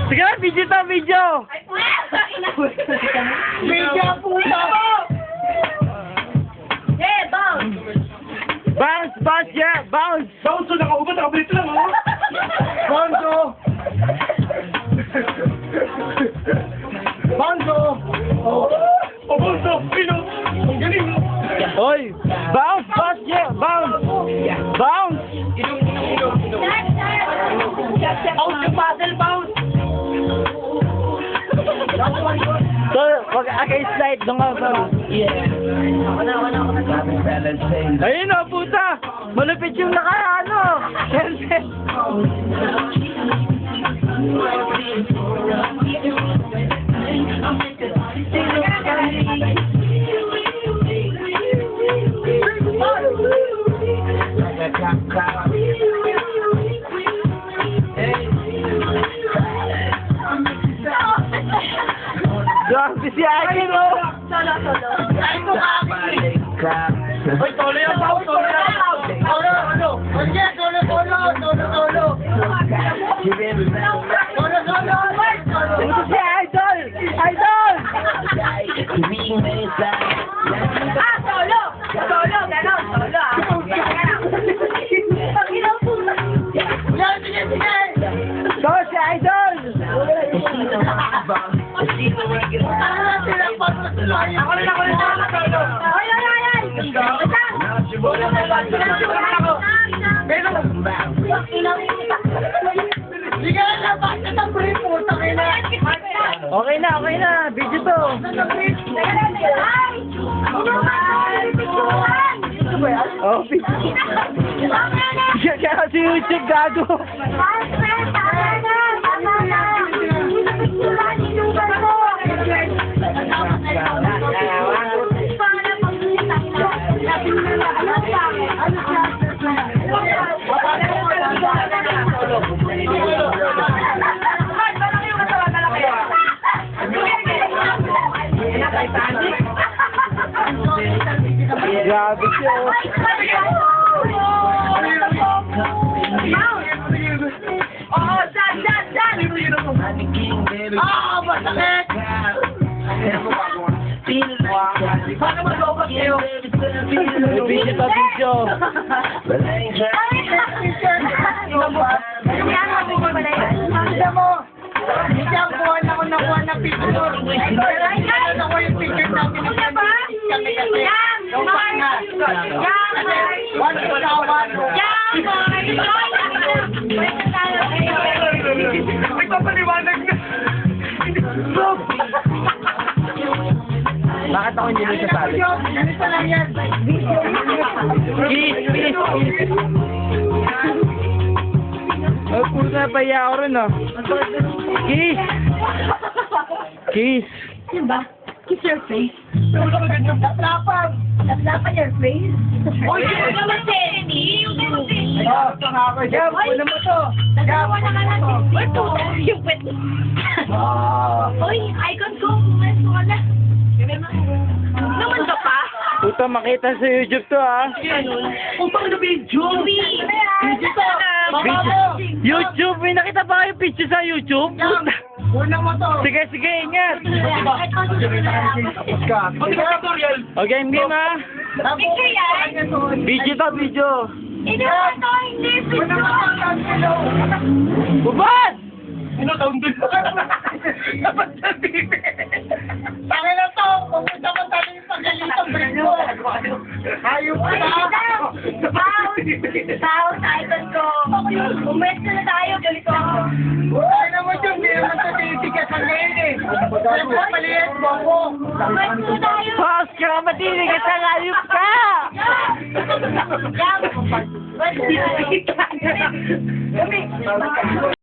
Sige na, video to, video! Video puta mo! Yeah, bounce! Bounce, bounce, yeah, bounce! Bounce o, nakaubat, nakabalit lang oh! Bounce o! Bounce o! Oh, bounce o! Pino! Ang galing mo! Hoy! Bounce, bounce, yeah, bounce! Bounce! Bounce yung paddle, bounce! So, wag slide doon ka ba? Ayun o, puta! Malupit yung ano! Helmet! Grabe si Akin o! Solo. Ay, ito ka! Hoy, solo yan, bounce! Solo yan! Solo! Sige, solo! Ito si Idol! Idol! Ah, solo! Solo, ganon, solo ah. Pag-ilaw po. Yan, sige! Ito si Idol! Ako na solo! Ay! Sige na, bakit ang brief mo? Takin na! Okay na, video to! Oh, video. Kaya si YouTube gago! Grabe siya oh! Oo, dyan! Ah, masakit! Paano mag-obat kayo? Video to, video! Tignan mo! Hindi ang buwan ako nakuha ng picture. Pero ako yung picture namin. Kami kasi. Yung panga. One to kawan. Nagpapaliwanag na. Bakit ako hindi rin sasali? Ganito lang yan. Kiss! Oh, puta, paya ako rin oh. Kiss! Kiss! Ano ba? Kiss your face. Lapan. Lapan your face. Uy, Huwag naman Jenny. Huwag naman Jenny. ito nga ako. Jam, una mo to. Nagawa na nga natin. Ito. Yung pet. Uy, icon ko. Pumesto ka na. Naman ka pa? Puta, makita sa YouTube to ah. Kung pang na video. Video to. Baba mo. YouTube! May nakita ba kayo picture sa YouTube? Jam, una mo to. Sige, ingat! Tapos ka. Tutorial. Okay, game ah. Picture yan? Video to, video. Hindi mo ito. Hindi. Bubad! Ano taon din? Dapat sa TV. Tangin na to. Pumunta mo tayo yung pagkalitang break mo. Ayun ka na. Tao sa icon ko. Umesto na tayo. Ganito ako. Ay naman yun. Hindi naman sa titigas ang ngayon eh. Siyempre maliit mo ako. Umesto na tayo. Boss, ka matinig ka sa layup ka! Jam! Jam!